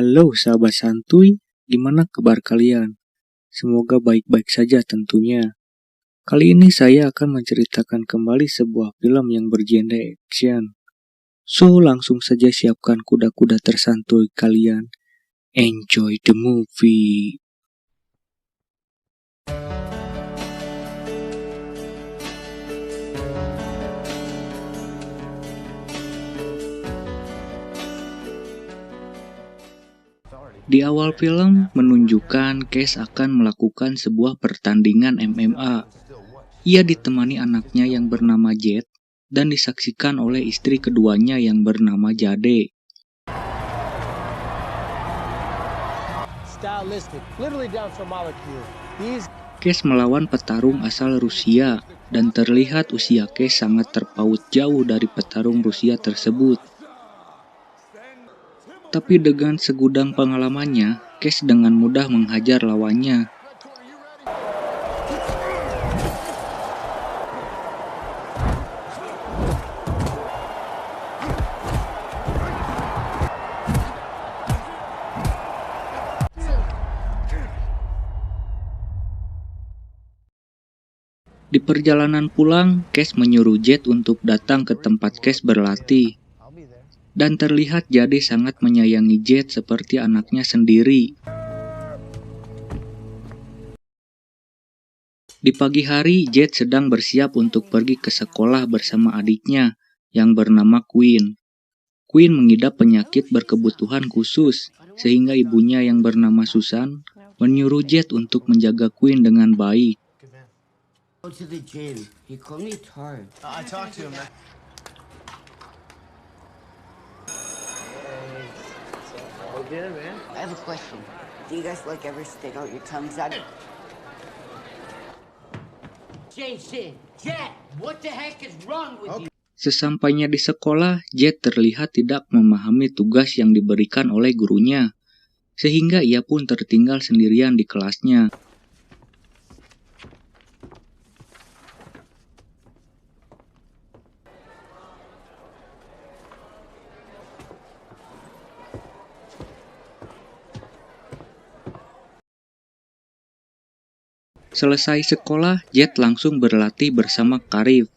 Halo sahabat santuy, gimana kabar kalian? Semoga baik-baik saja tentunya. Kali ini saya akan menceritakan kembali sebuah film yang bergenre action. So, langsung saja siapkan kuda-kuda tersantuy kalian. Enjoy the movie. Di awal film menunjukkan Cash akan melakukan sebuah pertandingan MMA. Ia ditemani anaknya yang bernama Jet dan disaksikan oleh istri keduanya yang bernama Jade. Cash melawan petarung asal Rusia dan terlihat usia Cash sangat terpaut jauh dari petarung Rusia tersebut. Tapi dengan segudang pengalamannya, Cash dengan mudah menghajar lawannya. Di perjalanan pulang, Cash menyuruh Jet untuk datang ke tempat Cash berlatih. Dan terlihat Jade sangat menyayangi Jet seperti anaknya sendiri. Di pagi hari, Jet sedang bersiap untuk pergi ke sekolah bersama adiknya yang bernama Queen. Queen mengidap penyakit berkebutuhan khusus, sehingga ibunya yang bernama Susan menyuruh Jet untuk menjaga Queen dengan baik. Go to the gym. He called me tired. I talked to him, man. All good, man. I have a question. Do you guys ever stick out your tongues at it? Jason, Jet, what the heck is wrong with you? Sesampainya di sekolah, Jet terlihat tidak memahami tugas yang diberikan oleh gurunya, sehingga ia pun tertinggal sendirian di kelasnya. Selesai sekolah, Jet langsung berlatih bersama Karif.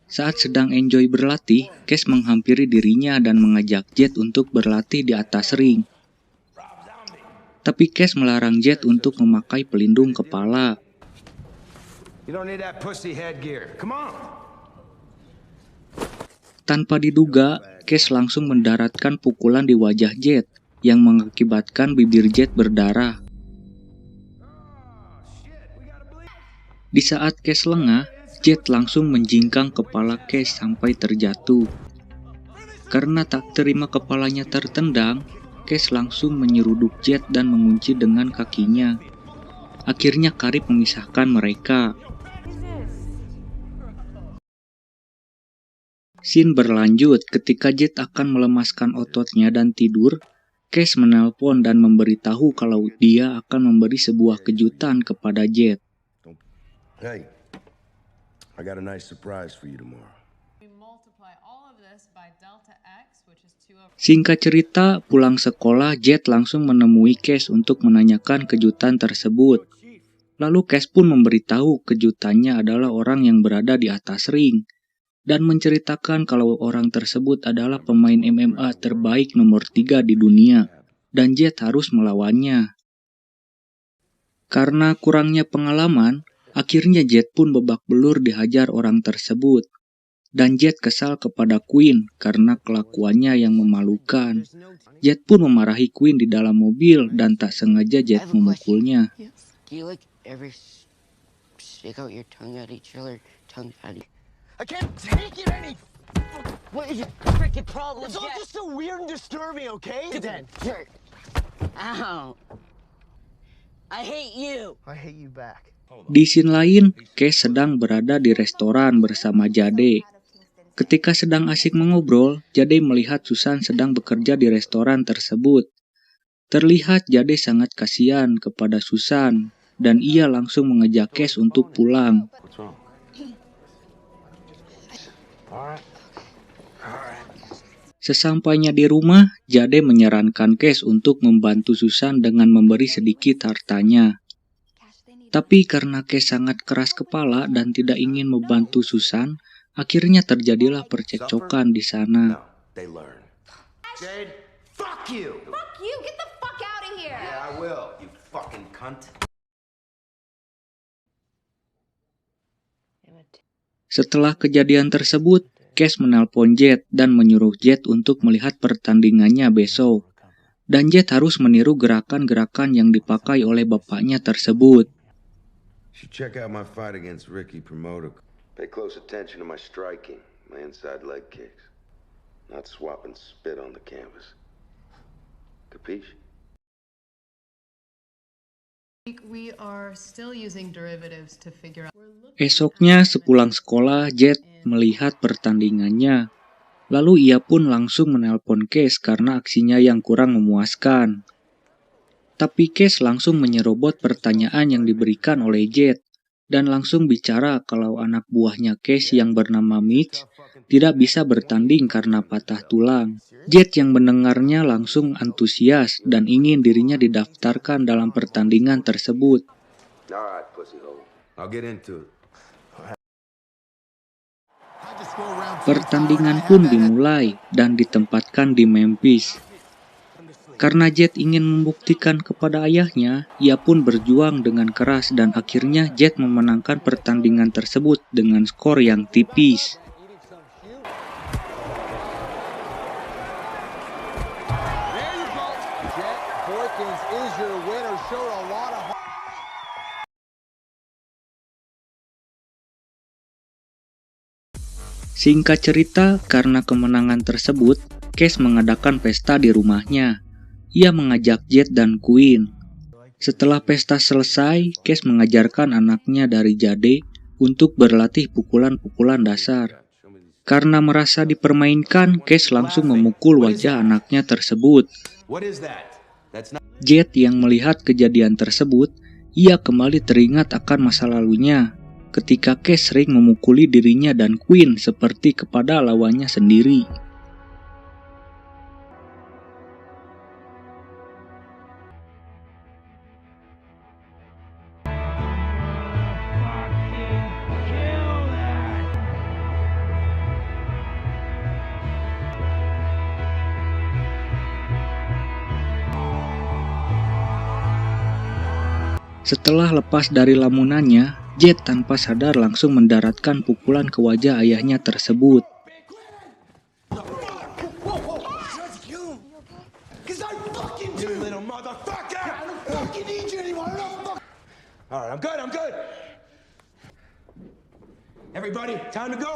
Saat sedang enjoy berlatih, Cash menghampiri dirinya dan mengajak Jet untuk berlatih di atas ring. Tapi Cash melarang Jet untuk memakai pelindung kepala. Tanpa diduga, Cash langsung mendaratkan pukulan di wajah Jet yang mengakibatkan bibir Jet berdarah. Di saat Cash lengah, Jet langsung menjingkang kepala Cash sampai terjatuh. Karena tak terima kepalanya tertendang, Cash langsung menyeruduk Jet dan mengunci dengan kakinya. Akhirnya Karif memisahkan mereka. Scene berlanjut ketika Jet akan melemaskan ototnya dan tidur. Cash menelpon dan memberitahu kalau dia akan memberi sebuah kejutan kepada Jet. Hey, I got a nice surprise for you tomorrow. Singkat cerita, pulang sekolah, Jet langsung menemui Cash untuk menanyakan kejutan tersebut. Lalu Cash pun memberitahu kejutannya adalah orang yang berada di atas ring, dan menceritakan kalau orang tersebut adalah pemain MMA terbaik nomor 3 di dunia, dan Jet harus melawannya. Karena kurangnya pengalaman, akhirnya Jet pun babak belur dihajar orang tersebut. Dan Jet kesal kepada Queen karena kelakuannya yang memalukan. Jet pun memarahi Queen di dalam mobil dan tak sengaja Jet memukulnya. Do you ever stick out your tongue at each other? Tongue at each... I can't take it any. What is your freaking problem? It's all just so weird and disturbing, okay? Then. Ow. I hate you. I hate you back. Di scene lain, Cash sedang berada di restoran bersama Jade. Ketika sedang asik mengobrol, Jade melihat Susan sedang bekerja di restoran tersebut. Terlihat Jade sangat kasihan kepada Susan, dan ia langsung mengajak Cash untuk pulang. Sesampainya di rumah, Jade menyarankan Cash untuk membantu Susan dengan memberi sedikit hartanya. Tapi karena Cash sangat keras kepala dan tidak ingin membantu Susan, akhirnya terjadilah percekcokan di sana. No, they learn. Jade, fuck you! Fuck you! Get the fuck out of here! Yeah, I will, you fucking cunt. Setelah kejadian tersebut, Cash menelpon Jet dan menyuruh Jet untuk melihat pertandingannya besok. Dan Jet harus meniru gerakan-gerakan yang dipakai oleh bapaknya tersebut. You should check out my fight against Ricky, promoter. Pay close attention to my striking, my inside leg kicks. Not swapping spit on the canvas. Capiche? We are still using derivatives to figure out. Esoknya sepulang sekolah, Jet melihat pertandingannya. Lalu ia pun langsung menelpon Cash karena aksinya yang kurang memuaskan. Tapi Cash langsung menyerobot pertanyaan yang diberikan oleh Jet dan langsung bicara kalau anak buahnya Cash yang bernama Mitch tidak bisa bertanding karena patah tulang. Jet yang mendengarnya langsung antusias dan ingin dirinya didaftarkan dalam pertandingan tersebut. Alright, pussy hole. I'll get into it. Pertandingan pun dimulai dan ditempatkan di Memphis. Karena Jet ingin membuktikan kepada ayahnya, ia pun berjuang dengan keras dan akhirnya Jet memenangkan pertandingan tersebut dengan skor yang tipis. There you go! Jet Boykins is your winner. Showed a lot of Singkat cerita, karena kemenangan tersebut, Cash mengadakan pesta di rumahnya. Ia mengajak Jet dan Queen. Setelah pesta selesai, Cash mengajarkan anaknya dari Jade untuk berlatih pukulan-pukulan dasar. Karena merasa dipermainkan, Cash langsung memukul wajah anaknya tersebut. What is that? That's not... Jet yang melihat kejadian tersebut, ia kembali teringat akan masa lalunya. Ketika Cash sering memukuli dirinya dan Queen seperti kepada lawannya sendiri. Setelah lepas dari lamunannya, Jet tanpa sadar langsung mendaratkan pukulan ke wajah ayahnya tersebut. You little motherfucker! I don't fucking need you anymore! Alright, I'm good! Everybody, time to go!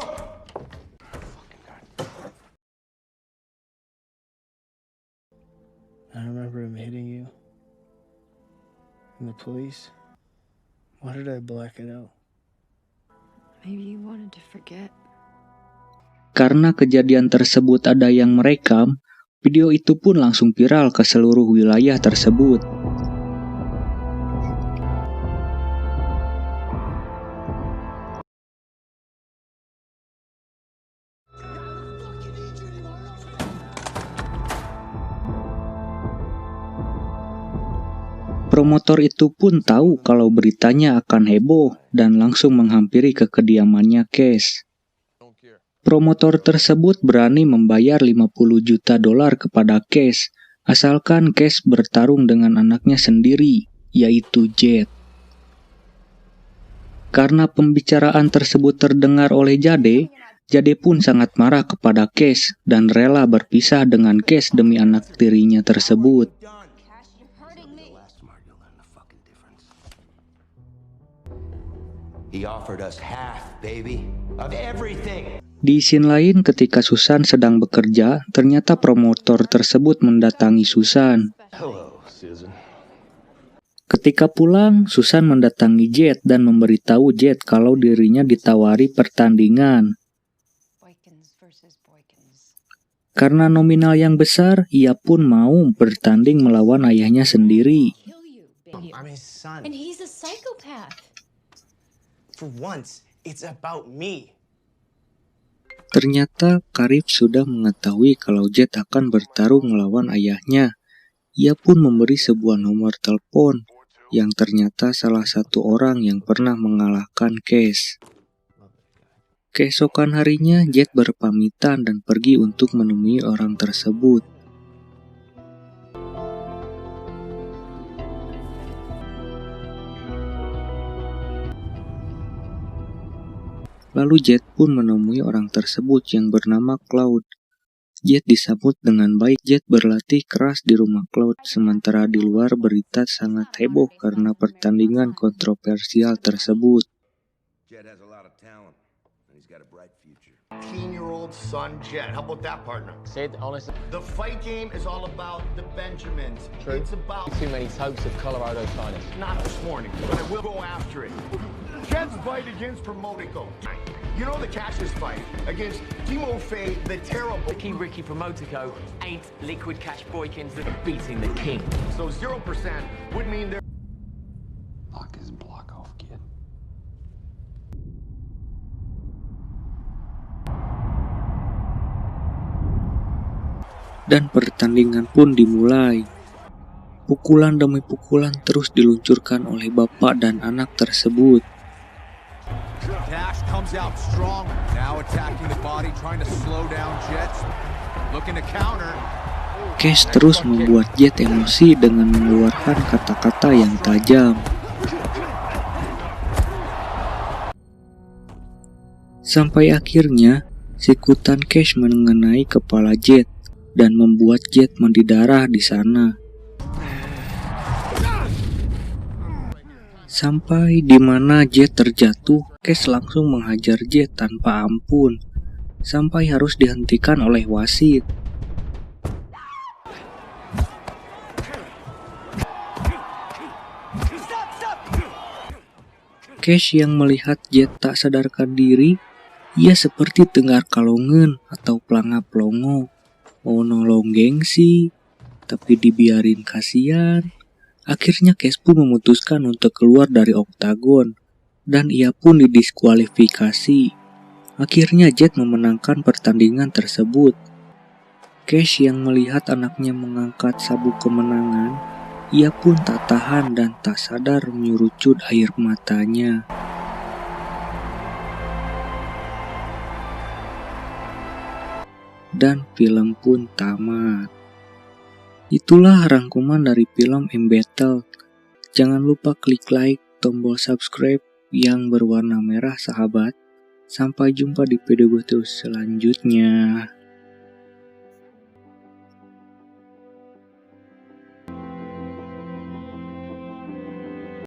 I remember him hitting you. And the police. Why did I black it out? Maybe you wanted to forget. Karena kejadian tersebut ada yang merekam, video itu pun langsung viral ke seluruh wilayah tersebut. Promotor itu pun tahu kalau beritanya akan heboh dan langsung menghampiri ke kediamannya Cash. Promotor tersebut berani membayar 50 juta dolar kepada Cash, asalkan Cash bertarung dengan anaknya sendiri, yaitu Jet. Karena pembicaraan tersebut terdengar oleh Jade, Jade pun sangat marah kepada Cash dan rela berpisah dengan Cash demi anak tirinya tersebut. He offered us half, baby, of everything. Di scene lain ketika Susan sedang bekerja, ternyata promotor tersebut mendatangi Susan. Hello, Susan. Ketika pulang, Susan mendatangi Jet dan memberitahu Jet kalau dirinya ditawari pertandingan. Boykins versus Boykins. Karena nominal yang besar, ia pun mau bertanding melawan ayahnya sendiri. Kill you, baby. I'm his son. And he's a psychopath. For once, it's about me. Ternyata Karif sudah mengetahui kalau Jet akan bertarung melawan ayahnya. Ia pun memberi sebuah nomor telepon yang ternyata salah satu orang yang pernah mengalahkan Cash. Keesokan harinya, Jet berpamitan dan pergi untuk menemui orang tersebut. Lalu Jet pun menemui orang tersebut yang bernama Cloud. Jet disambut dengan baik. Jet berlatih keras di rumah Cloud, sementara di luar berita sangat heboh karena pertandingan kontroversial tersebut. Jet has a lot of talent, and he's got a bright future. 18-year-old son, Jet. How about that, partner? Sid, honestly, The fight game is all about the Benjamins. True. It's about too many totes of Colorado finest. not this morning, but I will go after it. Jet's fight against Promotico. You know the Cassius fight against Timofey the Terrible. Ricky Promotico ain't liquid cash boykins that are beating the king. So 0% would mean they're Knock his block off, kid. Dan pertandingan pun dimulai. Pukulan demi pukulan terus diluncurkan oleh bapak dan anak tersebut. Cash comes out strong, now attacking the body, trying to slow down Jets, looking to counter. Cash terus membuat Jet emosi dengan mengeluarkan kata-kata yang tajam. Sampai akhirnya, sikutan Cash mengenai kepala Jet dan membuat Jet mendidarah di sana. Sampai di mana Jet terjatuh, Cash langsung menghajar Jet tanpa ampun, sampai harus dihentikan oleh wasit. Cash yang melihat Jet tak sadarkan diri, ia seperti Tenggar Kalongen atau Pelangap Longo. Mau nolong gengsi, tapi dibiarin kasihan. Akhirnya Cash pun memutuskan untuk keluar dari oktagon, dan ia pun didiskualifikasi. Akhirnya Jet memenangkan pertandingan tersebut. Cash yang melihat anaknya mengangkat sabuk kemenangan, ia pun tak tahan dan tak sadar menyurucut air matanya. Dan film pun tamat. Itulah rangkuman dari film Embattled. Jangan lupa klik like, tombol subscribe yang berwarna merah sahabat. Sampai jumpa di video selanjutnya.